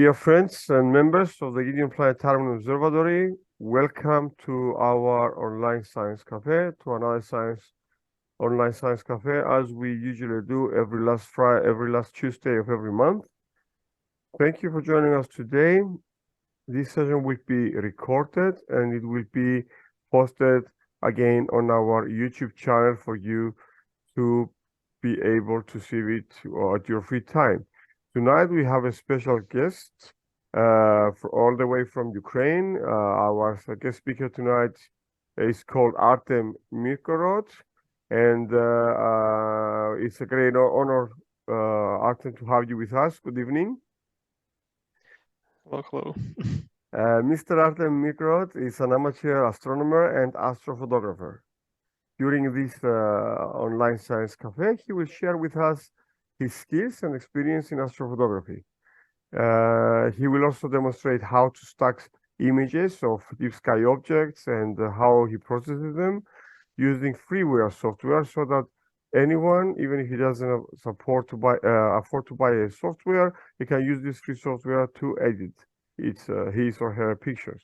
Dear friends and members of the KITION Planetarium Observatory, welcome to our online science cafe, to another online science cafe, as we usually do every last Tuesday of every month. Thank you for joining us today. This session will be recorded and it will be posted again on our YouTube channel for you to be able to see it at your free time. Tonight we have a special guest all the way from Ukraine. Our guest speaker tonight is called Artem Mirgorod, and it's a great honor, Artem, to have you with us. Good evening. Hello. Mr. Artem Mirgorod is an amateur astronomer and astrophotographer. During this online science cafe, he will share with us his skills and experience in astrophotography. He will also demonstrate how to stack images of deep sky objects and how he processes them using freeware software, so that anyone, even if he doesn't afford to buy a software, he can use this free software to edit his or her pictures.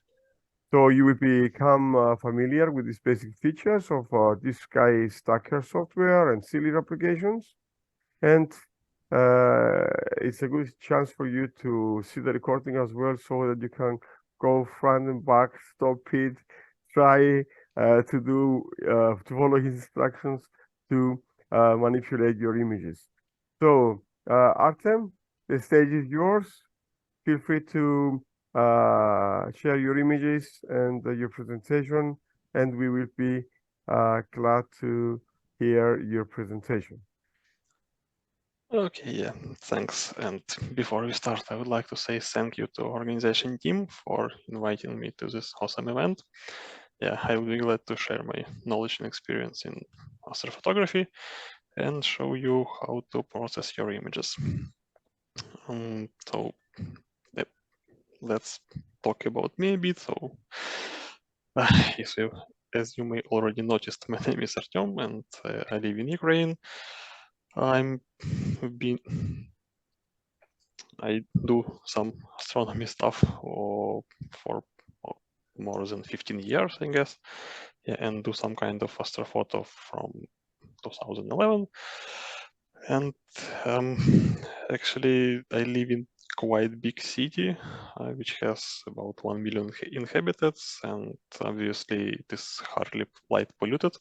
So you will become familiar with these basic features of deep sky stacker software and similar applications. And it's a good chance for you to see the recording as well, so that you can go front and back, stop it, try to follow his instructions to manipulate your images. So Artem, the stage is yours. Feel free to share your images and your presentation, and we will be glad to hear your presentation. Okay, yeah, thanks. And before we start, I would like to say thank you to organization team for inviting me to this awesome event. Yeah, I will be glad to share my knowledge and experience in astrophotography and show you how to process your images. So let's talk about me a bit. So, as you may already noticed, my name is Artem, and I live in Ukraine. I do some astronomy stuff for more than 15 years, I guess, yeah, and do some kind of astrophoto from 2011. And actually, I live in quite big city, which has about 1 million inhabitants, and obviously it is hardly light polluted.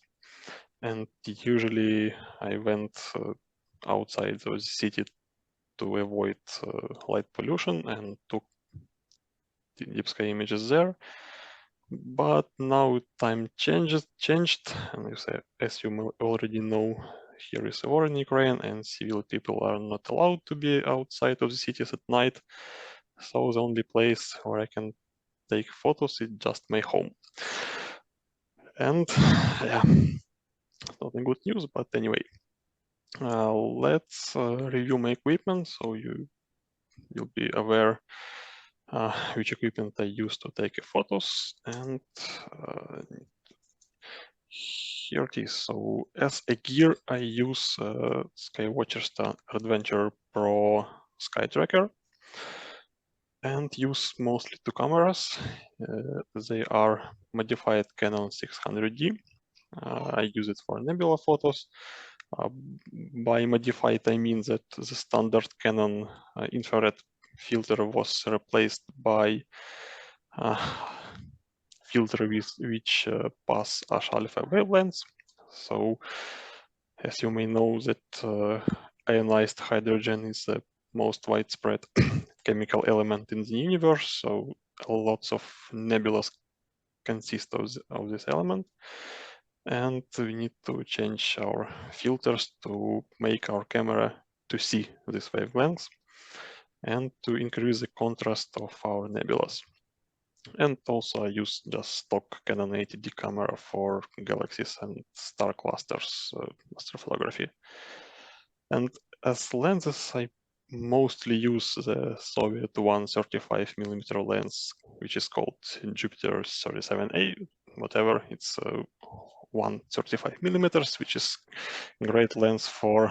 And usually I went outside the city to avoid light pollution and took deep sky images there. But now time changed, and as you already know, here is a war in Ukraine, and civil people are not allowed to be outside of the cities at night. So the only place where I can take photos is just my home. And yeah, not a good news, but anyway, let's review my equipment so you'll be aware which equipment I use to take photos. And here it is. So as a gear, I use Skywatcher Adventure Pro Sky Tracker and use mostly two cameras. They are modified Canon 600D. I use it for nebula photos. By modified, I mean that the standard Canon infrared filter was replaced by filter which pass H-alpha wavelengths. So, as you may know, that ionized hydrogen is the most widespread chemical element in the universe. So, lots of nebulas consist of this element. And we need to change our filters to make our camera to see these wavelengths and to increase the contrast of our nebulas. And also I use just stock Canon 80D camera for galaxies and star clusters astrophotography. And as lenses, I mostly use the Soviet 135mm lens, which is called Jupiter 37A, whatever. It's 135mm, which is a great lens for,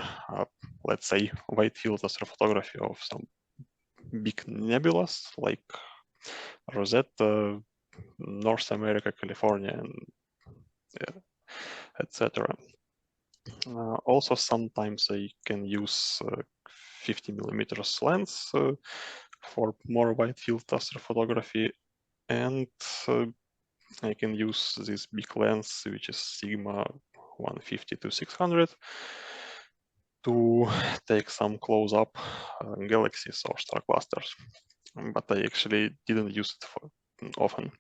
let's say, wide field astrophotography of some big nebulas like Rosetta, North America, California, and etc. Also, sometimes I can use 50 millimeters lens for more wide field astrophotography, and I can use this big lens, which is Sigma 150 to 600, to take some close-up galaxies or star clusters. But I actually didn't use it for often.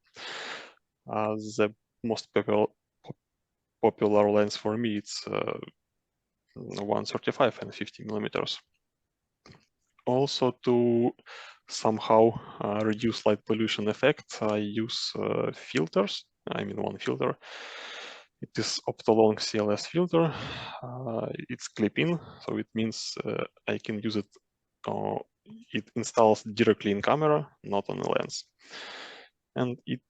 The most popular lens for me it's 135 and 50 millimeters. Also, to somehow reduce light pollution effect, I use filters. I mean, one filter. It is Optolong CLS filter. It's clip-in, so it means I can use it. It installs directly in camera, not on the lens, and it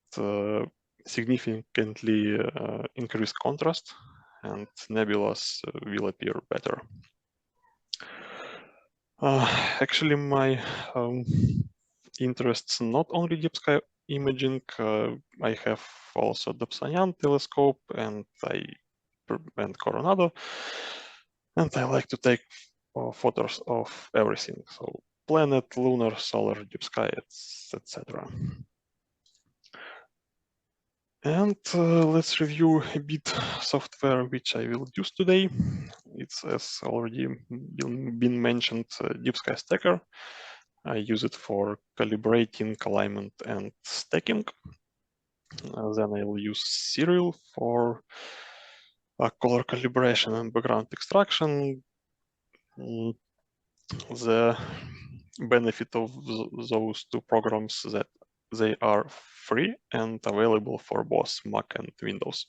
significantly increase contrast, and nebulas will appear better. Actually, my interests not only deep sky imaging. I have also Dobsonian telescope and Coronado, and I like to take photos of everything. So planet, lunar, solar, deep sky, etc. And let's review a bit software which I will use today. It's, as already been mentioned, Deep Sky Stacker. I use it for calibrating, alignment, and stacking. Then I will use Serial for color calibration and background extraction. The benefit of those two programs that they are free and available for both Mac and Windows.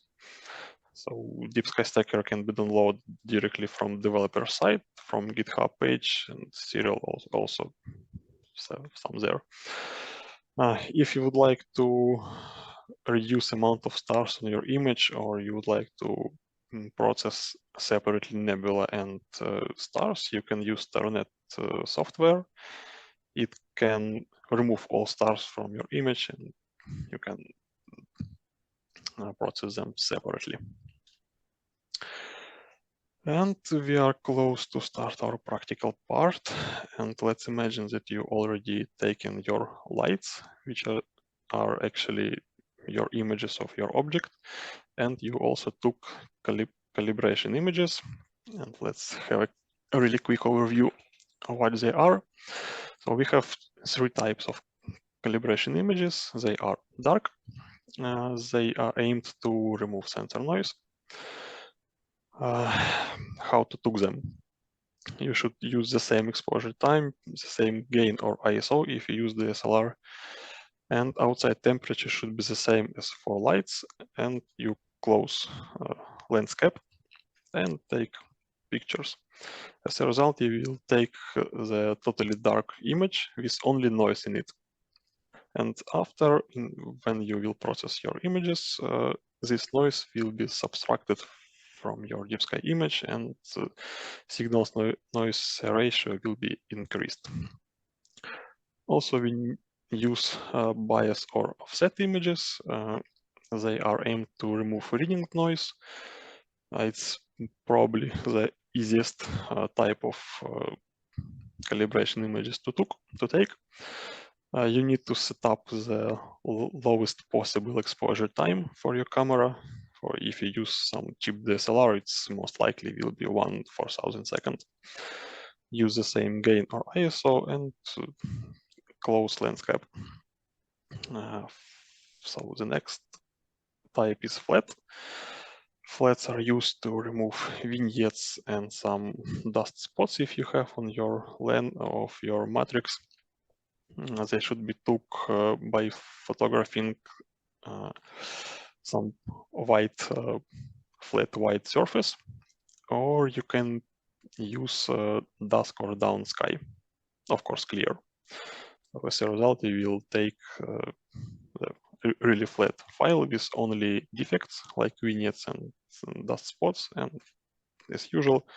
So Deep Sky Stacker can be downloaded directly from developer site, from GitHub page, and Serial also some there. If you would like to reduce amount of stars on your image, or you would like to process separately nebula and stars, you can use StarNet software. It can remove all stars from your image, and you can process them separately. And we are close to start our practical part. And let's imagine that you already taken your lights, which are actually your images of your object, and you also took calibration images. And let's have a really quick overview of what they are. So we have three types of calibration images. They are dark. They are aimed to remove sensor noise. How to took them? You should use the same exposure time, the same gain or ISO if you use the DSLR, and outside temperature should be the same as for lights, and you close lens cap and take pictures. As a result, you will take the totally dark image with only noise in it. And after, when you will process your images, this noise will be subtracted from your deep sky image, and signals noise ratio will be increased. Also, we use bias or offset images. They are aimed to remove reading noise. It's probably the easiest type of calibration images to take. You need to set up the lowest possible exposure time for your camera. Or if you use some cheap DSLR, it's most likely will be 1/4000 second. Use the same gain or ISO and close lens cap. So the next type is flat. Flats are used to remove vignettes and some dust spots if you have on your lens of your matrix. They should be took by photographing some white, flat white surface, or you can use dusk or down sky, of course clear. So as a result, you will take the really flat file with only defects like vignettes and dust spots, and as usual,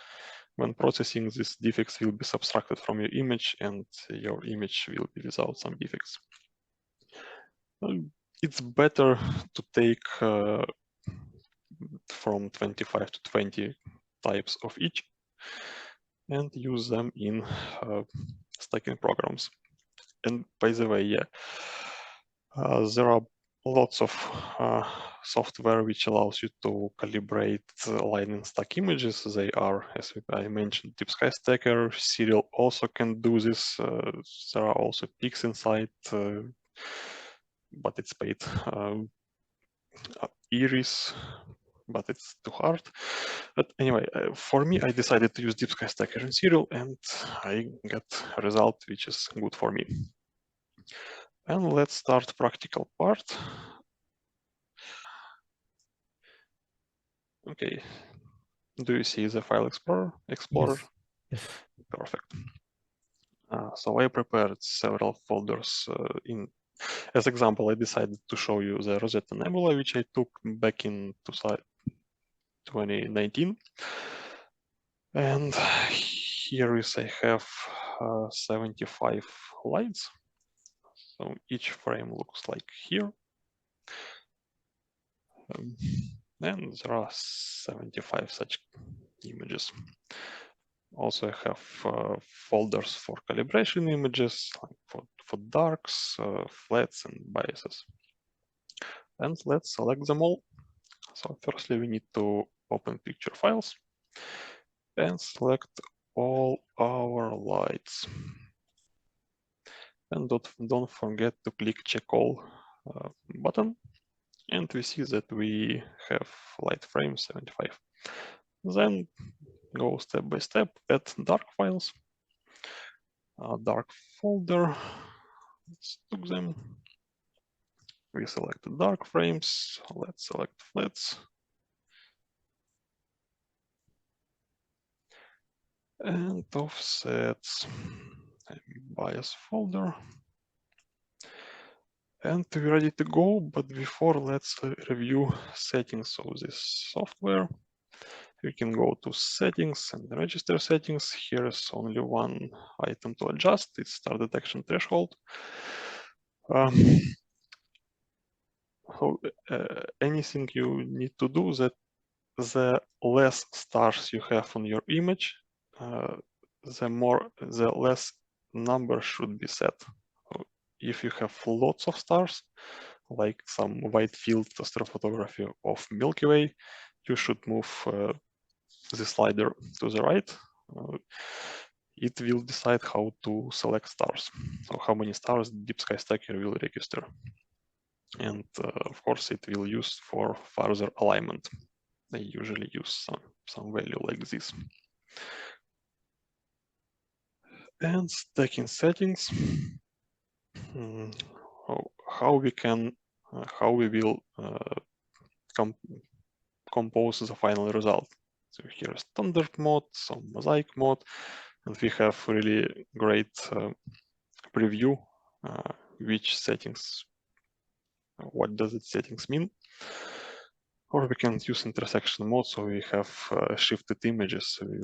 When processing, these defects will be subtracted from your image, and your image will be without some defects. It's better to take from 25 to 20 types of each and use them in stacking programs. And by the way, yeah, there are lots of software which allows you to calibrate line and stack images. They are, as I mentioned, Deep Sky Stacker. Serial also can do this. There are also peaks inside, but it's paid. Iris, but it's too hard. But anyway, for me, I decided to use Deep Sky Stacker in Serial, and I get a result which is good for me. And let's start practical part. Okay, do you see the file Explorer? Yes. Perfect. So I prepared several folders. As example, I decided to show you the Rosetta Nebula, which I took back in 2019. And here is I have 75 lights. So each frame looks like here. And there are 75 such images. Also, I have folders for calibration images, like for darks, flats, and biases. And let's select them all. So firstly, we need to open picture files and select all our lights. And don't forget to click check all button. And we see that we have light frame 75. Then go step by step, add dark files. Dark folder, let's took them. We select the dark frames, let's select flats. And offsets, bias folder. And we're ready to go, but before let's review settings of this software. We can go to settings and register settings. Here is only one item to adjust. It's star detection threshold. So anything you need to do that the less stars you have on your image, the less number should be set. If you have lots of stars, like some wide field astrophotography of Milky Way, you should move the slider to the right. It will decide how to select stars. So how many stars Deep Sky Stacker will register. And of course, it will use for further alignment. They usually use some value like this. And stacking settings. How we will compose the final result. So here is standard mode, some mosaic mode, and we have really great preview which settings, what does its settings mean. Or we can use intersection mode, so we have shifted images, so we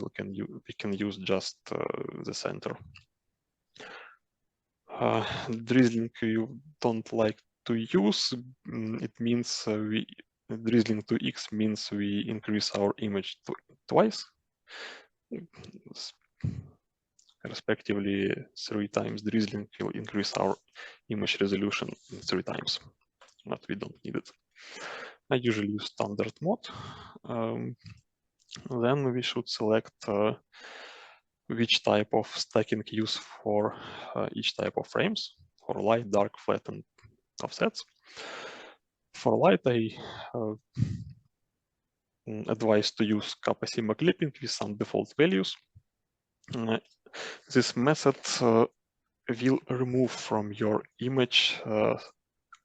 can use just the center. Drizzling you don't like to use, it means drizzling to X means we increase our image twice, respectively 3 times drizzling will increase our image resolution 3 times, but we don't need it. I usually use standard mode. Then we should select which type of stacking use for each type of frames, for light, dark, flat, and offsets. For light, I advise to use kappa sigma clipping with some default values. This method will remove from your image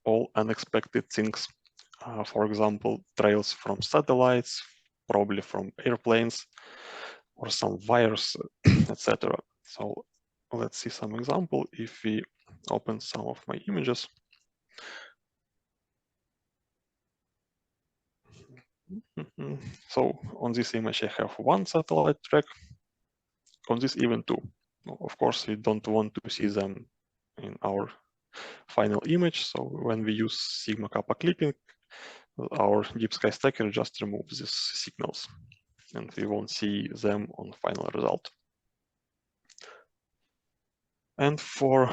all unexpected things. For example, trails from satellites, probably from airplanes, or some wires, etc. So let's see some example. If we open some of my images. So on this image, I have one satellite track. on this event too. Of course, we don't want to see them in our final image. So when we use sigma kappa clipping, our deep sky stacker just removes these signals and we won't see them on final result. And for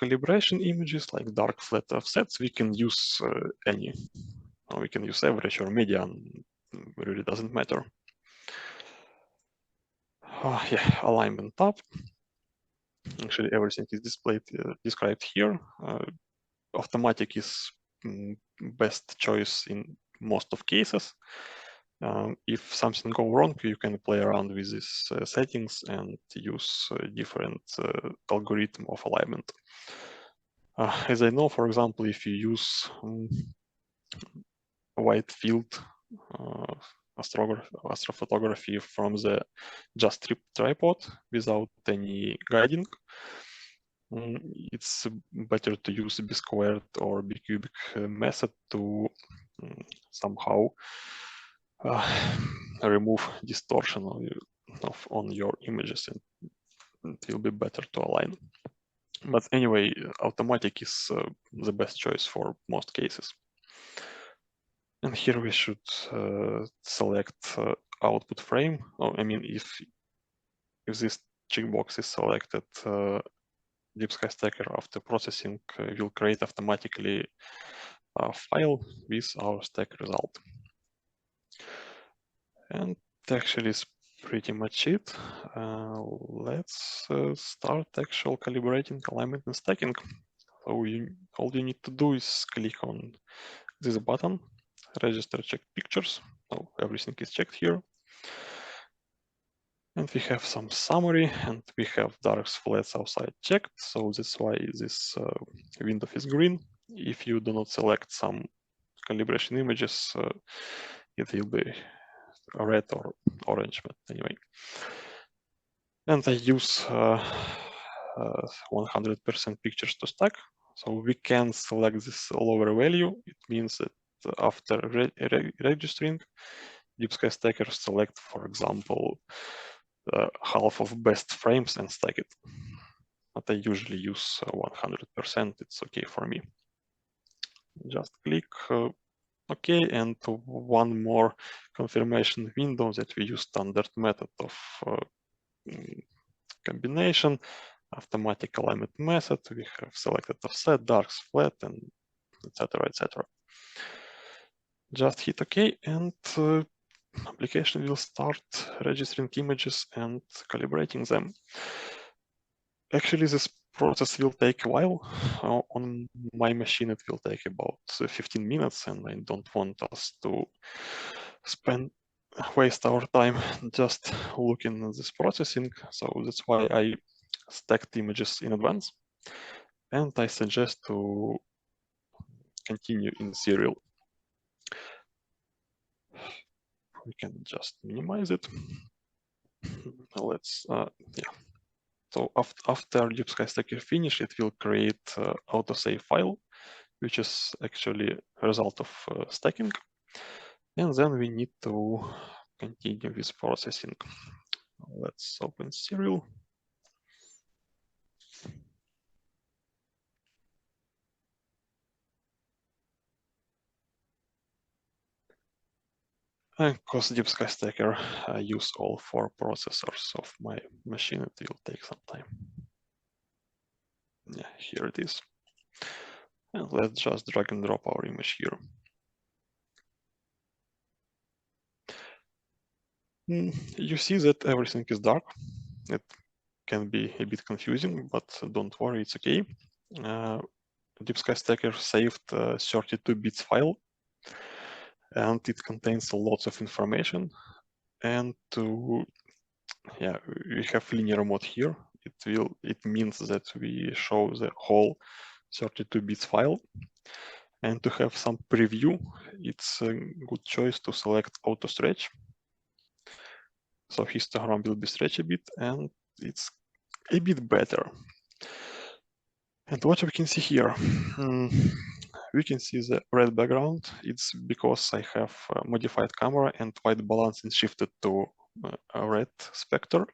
calibration images like dark flat offsets, we can use any. We can use average or median, it really doesn't matter. Yeah, alignment tab. Actually, everything is displayed, described here. Automatic is best choice in most of cases. If something go wrong, you can play around with these settings and use different algorithm of alignment. As I know, for example, if you use wide field astrophotography from the just strip tripod without any guiding, it's better to use B squared or B cubic method to somehow remove distortion on your images, and it will be better to align. But anyway, automatic is the best choice for most cases. And here we should select output frame. I mean, if this checkbox is selected, Deep Sky Stacker after processing will create automatically a file with our stack result. And actually is pretty much it. Let's start actual calibrating, alignment, and stacking. So all you need to do is click on this button, register check pictures. So everything is checked here. And we have some summary, and we have darks, flats outside checked. So that's why this window is green. If you do not select some calibration images, it will be red or orange, but anyway. And I use 100% pictures to stack. So we can select this lower value. It means that after registering, Deep Sky Stacker select, for example, half of best frames and stack it. But I usually use 100%. It's okay for me. Just click OK, and one more confirmation window that we use standard method of combination, automatic alignment method. We have selected offset, darks, flat, and etc. etc. Just hit OK, and application will start registering images and calibrating them. Actually, this process will take a while. On my machine, it will take about 15 minutes, and I don't want us to waste our time just looking at this processing. So that's why I stacked images in advance. And I suggest to continue in serial. We can just minimize it. Let's, yeah. So after Deep Sky Stacker finish, it will create autosave file, which is actually a result of stacking. And then we need to continue with processing. Let's open serial. And because Deep Sky Stacker use all 4 processors of my machine, it will take some time. Yeah, here it is. And let's just drag and drop our image here. You see that everything is dark. It can be a bit confusing, but don't worry, it's okay. Deep Sky Stacker saved 32 bits file, and it contains lots of information. And yeah, we have linear mode here. It means that we show the whole 32 bits file. And to have some preview, it's a good choice to select auto stretch. So histogram will be stretched a bit, and it's a bit better. And what we can see here, we can see the red background. It's because I have a modified camera and white balance is shifted to a red spectrum.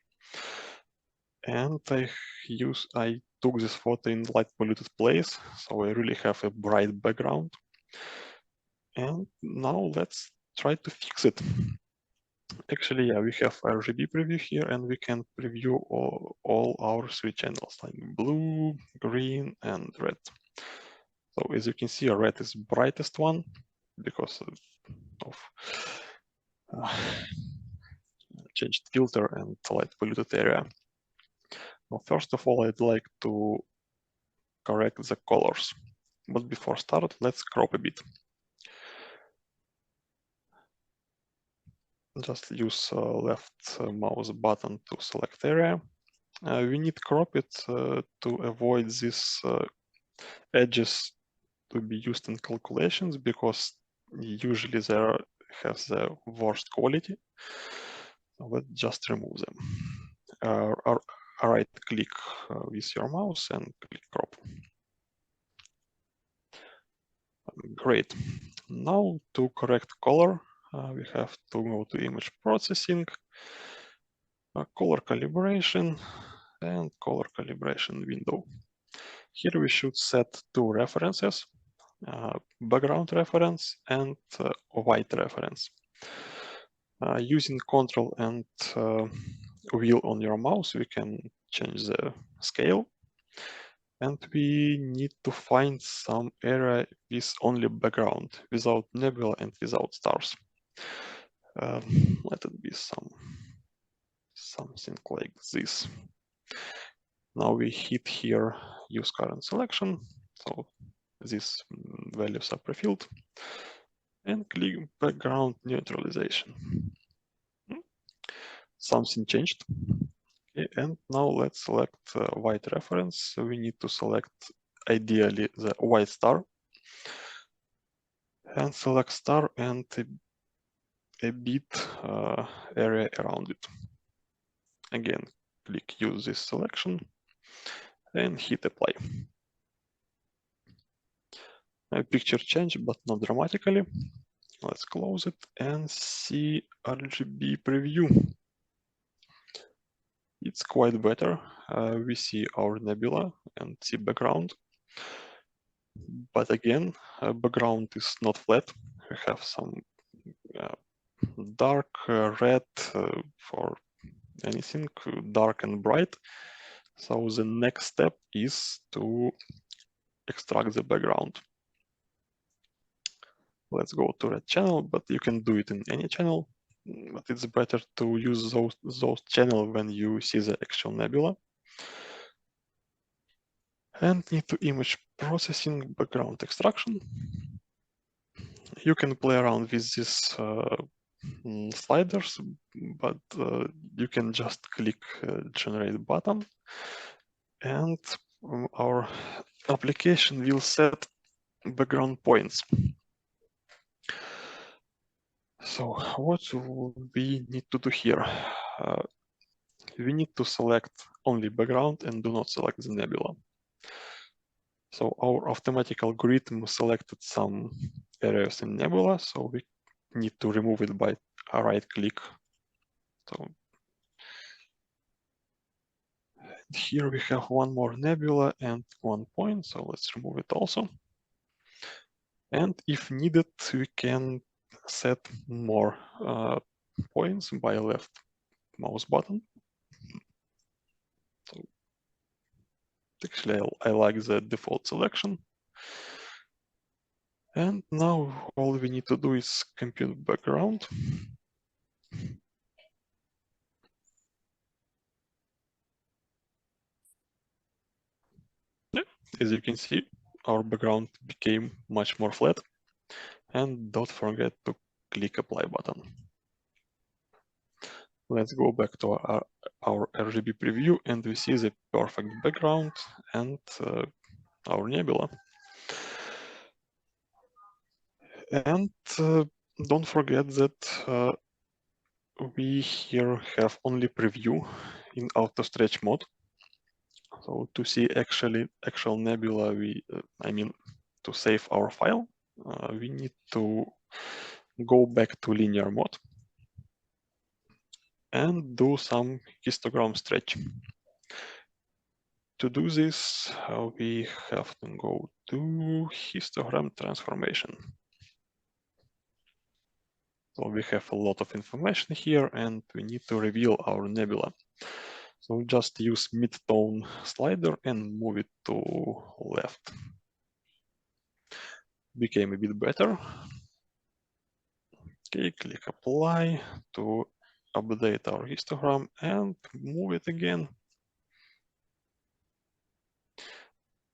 And I took this photo in light polluted place, so I really have a bright background. And now let's try to fix it. Actually, yeah, we have RGB preview here, and we can preview all our three channels, like blue, green, and red. So as you can see, red is brightest one because of changed filter and light polluted area. Well, first of all, I'd like to correct the colors. But before start, let's crop a bit. Just use left mouse button to select area. We need crop it to avoid these edges to be used in calculations because usually they have the worst quality. So let's just remove them. Right click with your mouse and click crop. Great. Now to correct color, we have to go to image processing, color calibration, and color calibration window. Here we should set two references, background reference and white reference. Using Ctrl and wheel on your mouse, we can change the scale. And we need to find some area with only background, without nebula and without stars. Let it be something like this. Now we hit here, use current selection. So these values are pre-filled. And click background neutralization. Something changed. Okay, and now let's select white reference. So we need to select ideally the white star. And select star and a bit area around it. Again, click use this selection and hit apply. Picture change, but not dramatically. Let's close it and see RGB preview. It's quite better. We see our nebula and see background. But again, background is not flat. We have some dark red for anything dark and bright. So the next step is to extract the background. Let's go to red channel, but you can do it in any channel. But it's better to use those channels when you see the actual nebula. And need to image processing background extraction. You can play around with these sliders, but you can just click generate button, and our application will set background points. So what we need to do here? We need to select only background and do not select the nebula. So our automatic algorithm selected some areas in nebula, so we need to remove it by a right click. So here we have one more nebula and 1 point, so let's remove it also. And if needed, we can set more points by left mouse button. So actually, I like the default selection. And now all we need to do is compute background. Yeah, as you can see, our background became much more flat. And don't forget to click apply button. Let's go back to our RGB preview and we see the perfect background and our nebula. And don't forget that we here have only preview in auto stretch mode. So to see actual nebula, I mean to save our file, we need to go back to linear mode and do some histogram stretch. to do this, we have to go to Histogram Transformation. So we have a lot of information here, and we need to reveal our nebula. So just use mid-tone slider and move it to left. Became a bit better. Okay, click apply to update our histogram and move it again.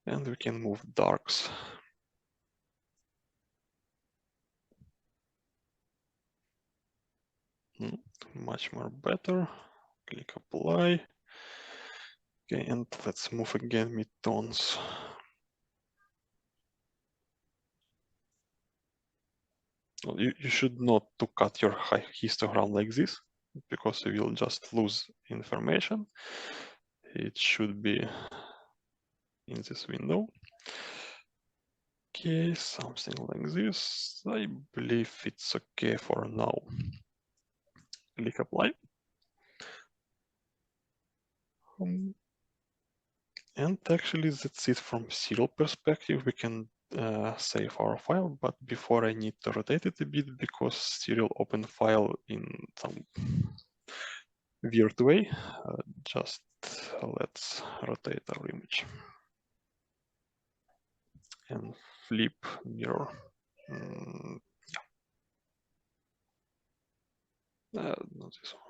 And we can move darks. Much more better. Click apply. Okay, and let's move again mid-tones. You should not to cut your histogram like this, because you will just lose information. It should be in this window. Okay, something like this. I believe it's okay for now. Click apply. And actually that's it from serial perspective. We can save our file, but before I need to rotate it a bit because serial open file in some weird way. Just let's rotate our image and flip mirror. Not this one.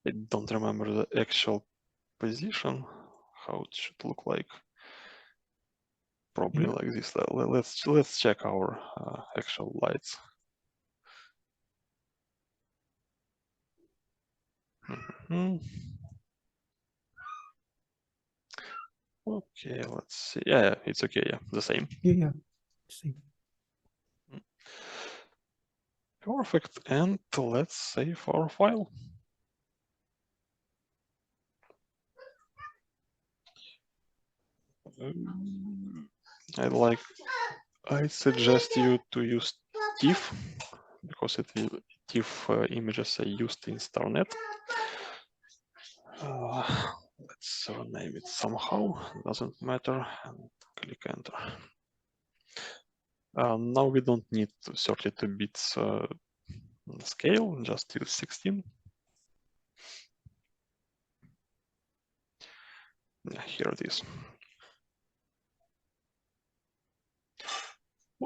I don't remember the actual position, how it should look like. Probably like this. Let's check our actual lights. Okay, let's see. Yeah, it's okay. Yeah, the same. Yeah. See. Perfect. And let's save our file. I suggest you to use TIFF because TIFF images are used in StarNet. Let's rename it somehow, doesn't matter, and click enter. Now we don't need 32 bits scale, just use 16. Yeah, here it is.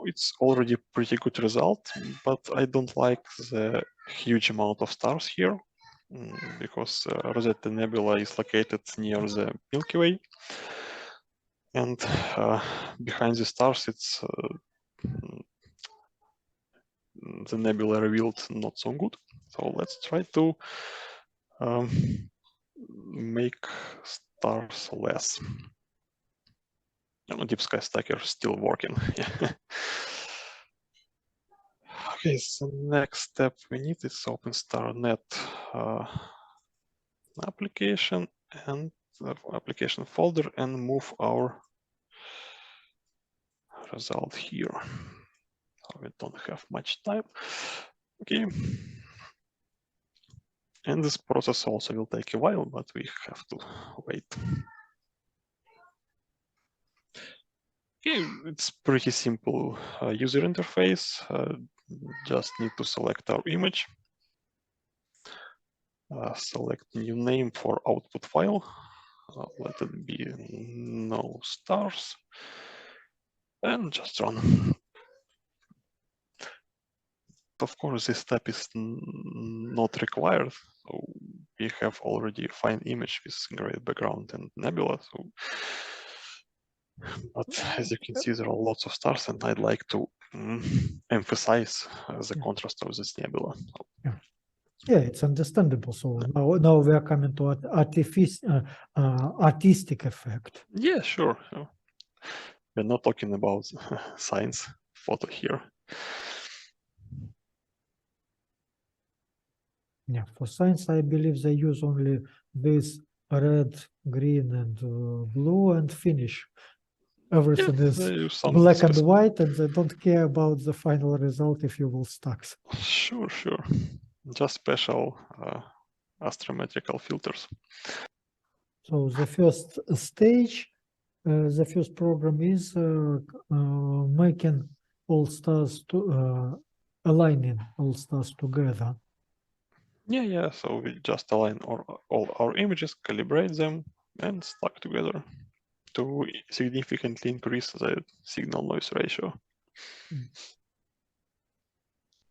It's already a pretty good result, but I don't like the huge amount of stars here because Rosetta Nebula is located near the Milky Way, and behind the stars it's the nebula revealed not so good. So let's try to make stars less. Deep Sky Stacker still working. Okay, so next step we need is open StarNet application and application folder and move our result here. We don't have much time. Okay. And this process also will take a while, but we have to wait. Okay, it's pretty simple user interface. Just need to select our image. Select new name for output file. Let it be no stars. And just run. Of course, this step is not required. So we have already a fine image with great background and nebula. So, but as you can see, there are lots of stars, and I'd like to emphasize the contrast of this nebula. Yeah, it's understandable. So now we are coming to artistic effect. Yeah, sure. We're not talking about science photo here. Yeah, for science, I believe they use only this red, green, and blue, and finish. Everything is black and white, and they don't care about the final result if you will stacks. Sure. Just special astrometrical filters. So the first stage, the first program is making all stars to aligning all stars together. Yeah. So we just align all our images, calibrate them, and stack together to significantly increase the signal noise ratio.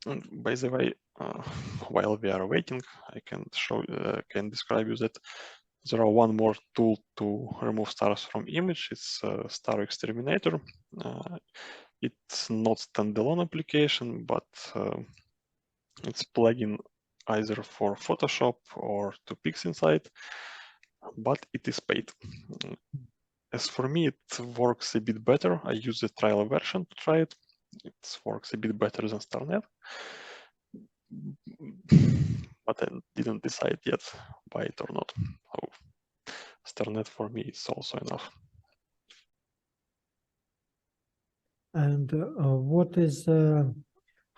And by the way, while we are waiting, I can describe you that there are one more tool to remove stars from image. It's Star Exterminator. It's not standalone application, but it's plugin either for Photoshop or to PixInsight, but it is paid. As for me, it works a bit better. I use the trial version to try it. It works a bit better than StarNet, but I didn't decide yet buy it or not. So StarNet for me is also enough. And what is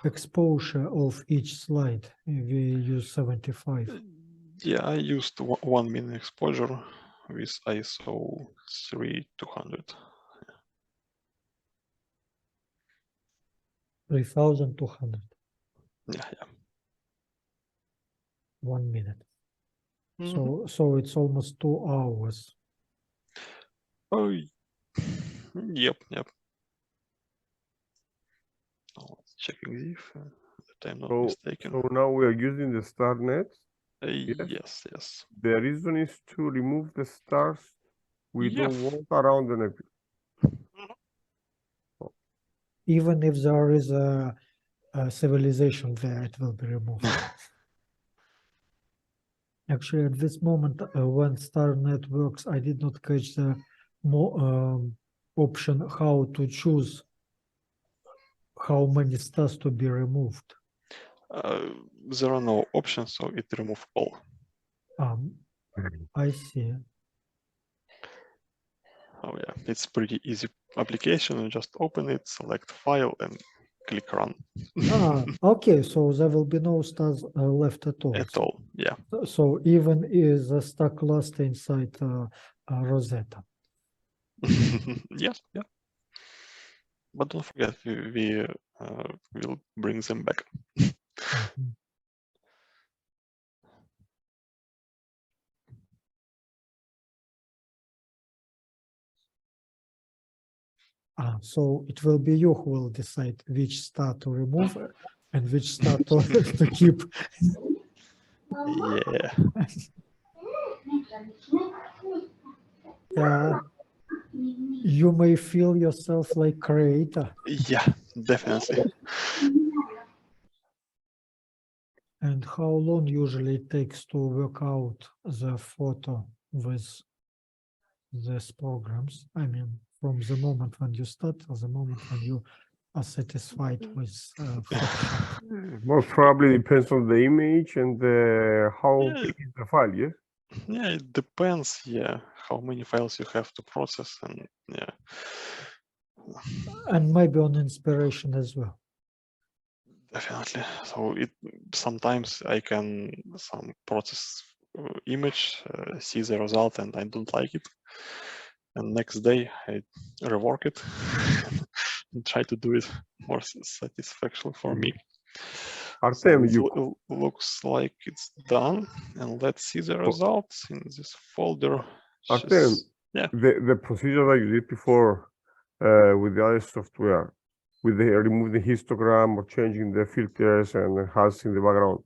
exposure of each slide? We use 75. Yeah, I used 1 minute exposure with ISO 3200. 3200. Yeah. 1 minute. So it's almost 2 hours. Oh, yep. Checking if that I'm not mistaken. So now we are using the StarNet. Yes. The reason is to remove the stars we don't want around the nebula. Even if there is a civilization there, it will be removed. Actually, at this moment, when StarNet works, I did not catch the option how to choose how many stars to be removed. There are no options, so it removes all. I see. Oh yeah, it's pretty easy application. You just open it, select file, and click run. Okay, so there will be no stars left at all. At all, yeah. So even is a star cluster inside Rosetta. Yes, yeah. But don't forget, we will bring them back. So it will be you who will decide which star to remove and which star to keep. Yeah. Yeah. You may feel yourself like creator. Yeah, definitely. And how long usually it takes to work out the photo with these programs? I mean, from the moment when you start to the moment when you are satisfied with Photoshop. Most probably depends on the image and how big is the file, yes? Yeah, it depends, how many files you have to process, and And maybe on inspiration as well. Definitely. So sometimes I can process image, see the result, and I don't like it. And next day I rework it and try to do it more satisfactory for me. Artem, so looks like it's done, and let's see the results in this folder. Artem, the procedure that you did before with the other software, with the remove the histogram or changing the filters and enhancing the background,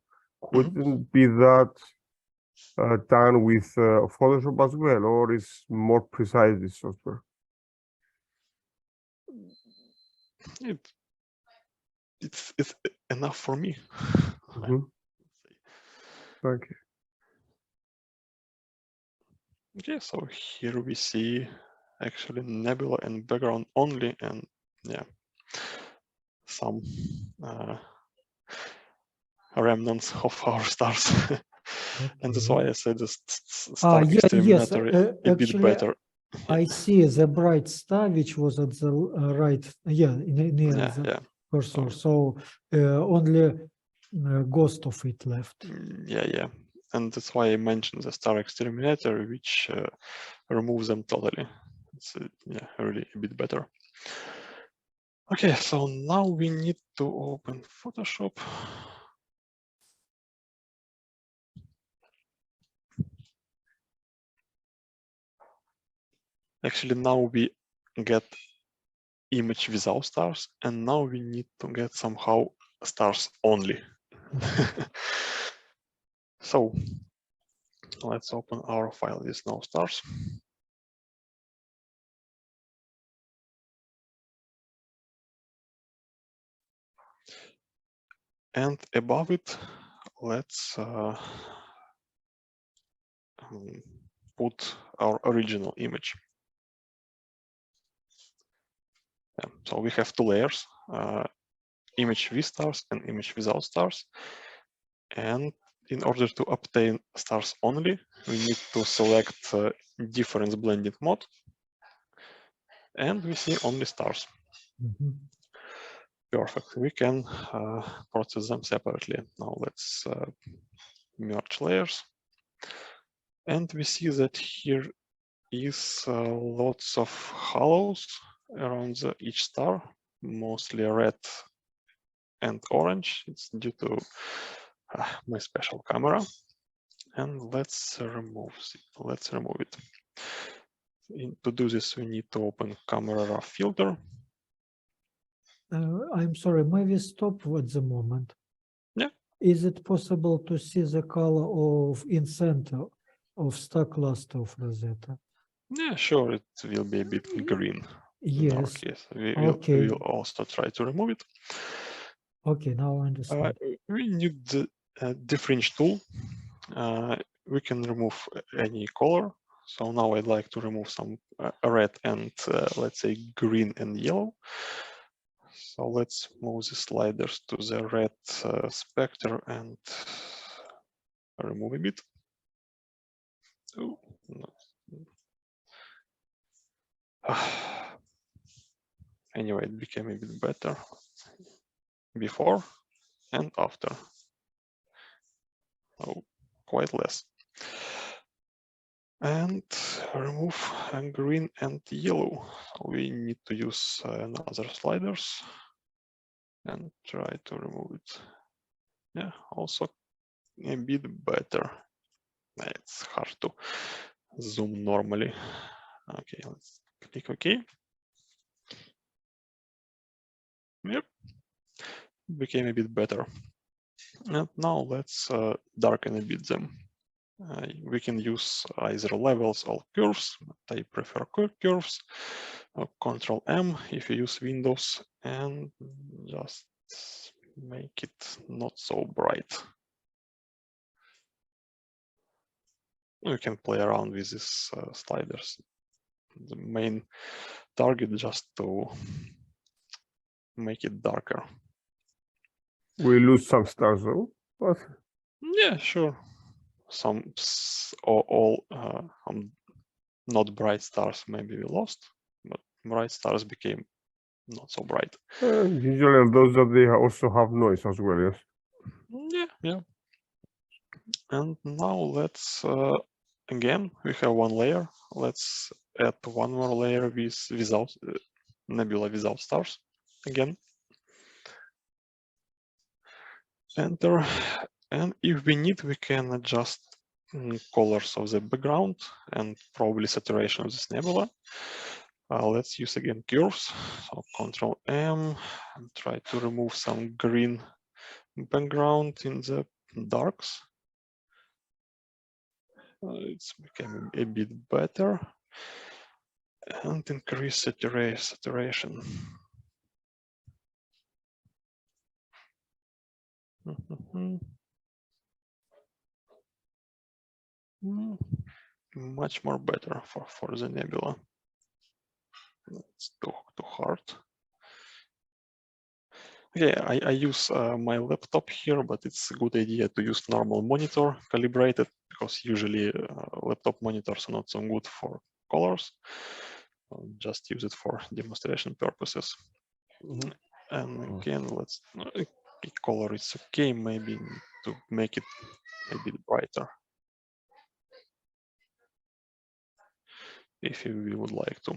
couldn't be that done with Photoshop as well, or is more precise this software? It's enough for me. Okay. Okay, so here we see actually nebula and background only, and some remnants of our stars. And that's why I said the Star Exterminator a bit better. I see the bright star, which was at the right, near the cursor. So only ghost of it left. Yeah. and that's why I mentioned the star exterminator, which removes them totally. It's yeah, really a bit better. Okay, so now we need to open Photoshop. Actually, now we get image without stars, and now we need to get somehow stars only. So let's open our file with no stars. And above it, let's put our original image. Yeah, so we have two layers, image with stars and image without stars. And in order to obtain stars only, we need to select difference blending mode. And we see only stars. Perfect. We can process them separately. Now let's merge layers. And we see that here is lots of halos around each star, mostly red and orange. It's due to my special camera. And let's remove it. Let's remove it. To do this, we need to open camera filter. I'm sorry, maybe stop at the moment. Yeah. Is it possible to see the color of in center of star cluster of Rosetta? Yeah, sure. It will be a bit green. Yes. In our case. We will also try to remove it. Okay, now I understand. We need the difference tool. We can remove any color. So now I'd like to remove some red and let's say green and yellow. So let's move the sliders to the red spectre and remove a bit. Oh, no. Anyway, it became a bit better before and after. Oh, quite less. And remove green and yellow. We need to use another sliders and try to remove it. Yeah, also a bit better. It's hard to zoom normally. Okay, let's click OK. Yep, became a bit better. And now let's darken a bit them. We can use either levels or curves, but I prefer curves. Control M if you use Windows, and just make it not so bright. You can play around with these sliders. The main target is just to make it darker. We lose some stars though. But... Yeah, sure. Some all not bright stars maybe we lost, but bright stars became not so bright. Usually those that they also have noise as well, yes? Yeah. And now let's, again, we have one layer. Let's add one more layer without nebula without stars again. Enter. And if we need, we can adjust colors of the background and probably saturation of this nebula. Let's use again curves. So Control M and try to remove some green background in the darks. It's becoming a bit better. And increase saturation. Much more better for the nebula. It's too hard. Okay, I use my laptop here, but it's a good idea to use normal monitor calibrated, because usually laptop monitors are not so good for colors. Just use it for demonstration purposes. And again, let's color is okay, maybe to make it a bit brighter. if we would like to.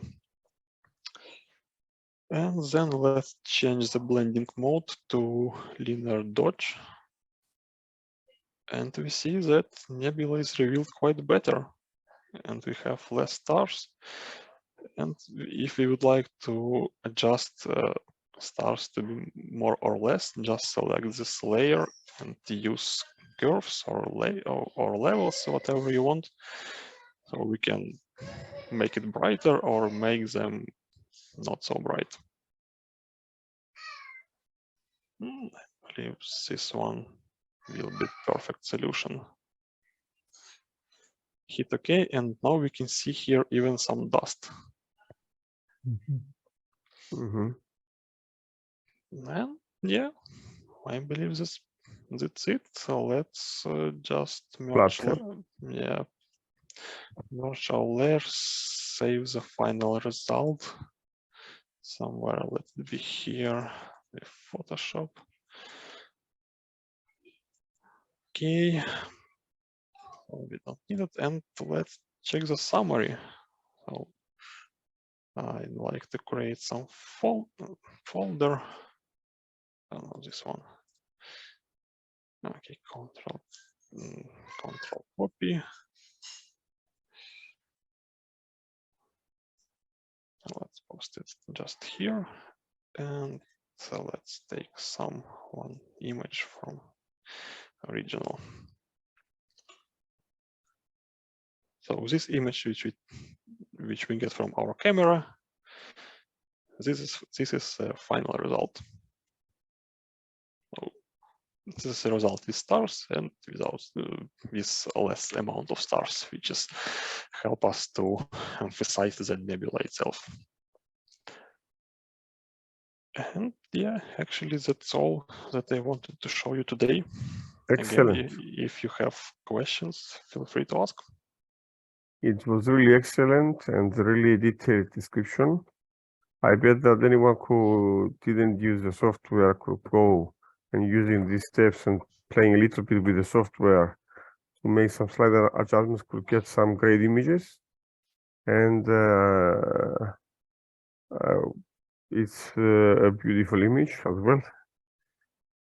And then let's change the blending mode to linear dodge. And we see that nebula is revealed quite better. And we have less stars. And if we would like to adjust stars to be more or less, just select this layer and use curves or levels, whatever you want. So we can make it brighter or make them not so bright. I believe this one will be perfect solution. Hit OK, and now we can see here even some dust. And yeah, I believe that's it. So let's just merge. Merge our layers, save the final result somewhere. Let it be here with Photoshop. Okay, we don't need it, and let's check the summary. So I'd like to create some folder. I don't know this one. Okay, control copy. Let's post it just here, and so let's take one image from original. So this image which we get from our camera, this is a final result. So this is a result with stars and without with less amount of stars, which is help us to emphasize the nebula itself. And yeah, actually that's all that I wanted to show you today. Excellent. Again, if you have questions, feel free to ask. It was really excellent and really detailed description. I bet that anyone who didn't use the software could go and using these steps and playing a little bit with the software to make some slight adjustments could get some great images. And it's a beautiful image as well.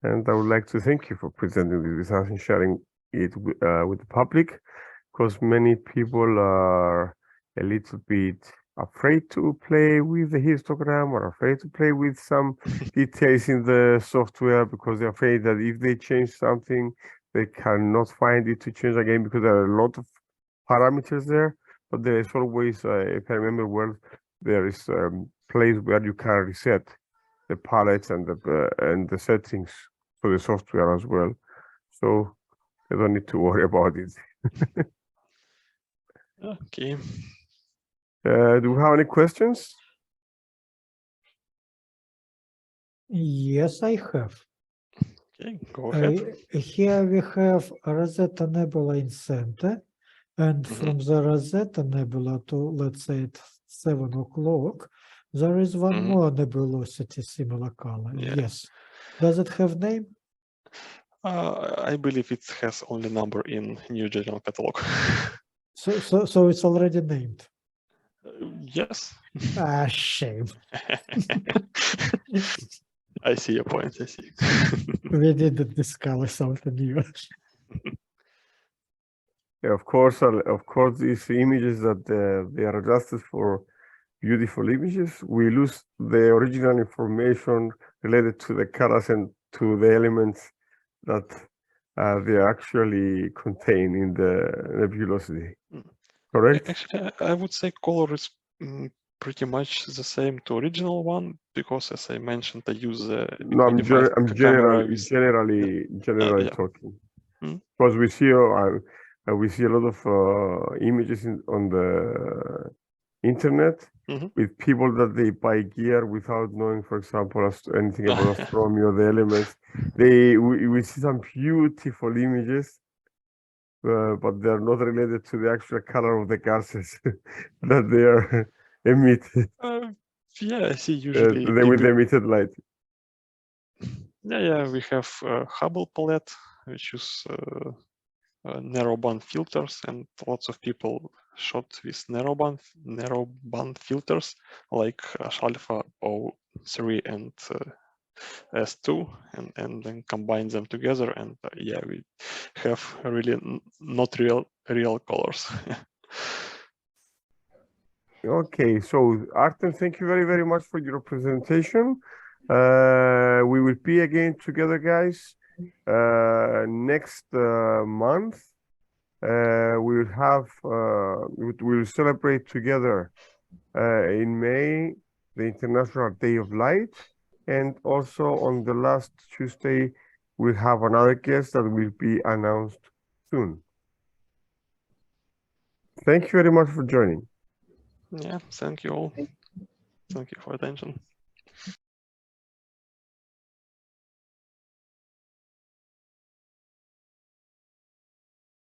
And I would like to thank you for presenting this with us and sharing it with the public, because many people are a little bit afraid to play with the histogram or afraid to play with some details in the software because they're afraid that if they change something, they cannot find it to change again because there are a lot of parameters there. But there is always, if I remember well, there is a place where you can reset the palettes and the settings for the software as well. So you don't need to worry about it. Okay. Do we have any questions? Yes, I have. Okay, go ahead. Here we have Rosetta Nebula in center, and from the Rosetta Nebula to, let's say, at 7 o'clock, there is one more nebulosity similar color. Yeah. Yes. Does it have name? I believe it has only number in New General Catalog. So it's already named. Yes. Ah, shame. I see your point. I see. We didn't discover something new. Yeah, of course, these images that they are adjusted for beautiful images, we lose the original information related to the colors and to the elements that they actually contain in the nebulosity. Correct? Actually, I would say color is pretty much the same to original one because, as I mentioned, I use the No, I'm generally talking. Because we see a lot of images on the internet with people that they buy gear without knowing, for example, anything about astronomy or the elements. We see some beautiful images, but they're not related to the actual color of the gases that they are emitted. Yeah, I see. Usually with the emitted light. Yeah, we have Hubble palette, which is narrow band filters, and lots of people shot with narrowband filters like Alpha O3 and S2, and then combine them together, and yeah, we have really not real colors. Okay, so Artem, thank you very, very much for your presentation. We will be again together, guys, next month. We will have we will celebrate together in May the International Day of Light, and also on the last Tuesday we'll have another guest that will be announced soon. Thank you very much for joining. Yeah, thank you all. Thank you for attention.